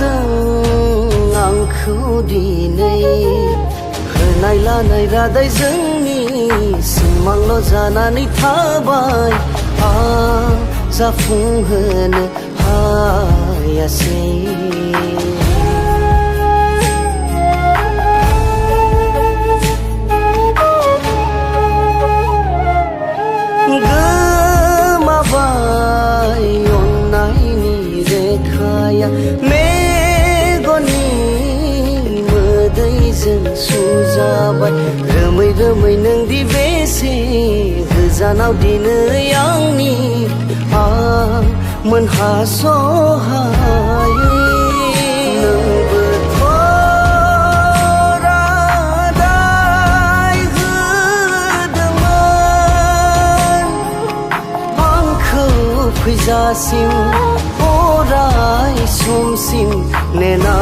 जादों आंखौ दिनै होनाय लानाय रादाय जोंनि सिमांल' जानानै थाबाय आं जाफुंहोनो हायासै गोमाबाय अननायनि रेखाया मेगननि मोदैजों सुजाबाय रोमै रोमै नोंदि बेसे गोजानाव दिनै आंनि आं मोनहास'हायै नोंबोथ' रादाय होदोंमोन आंखौ फैजासिम अराय समसिम नेना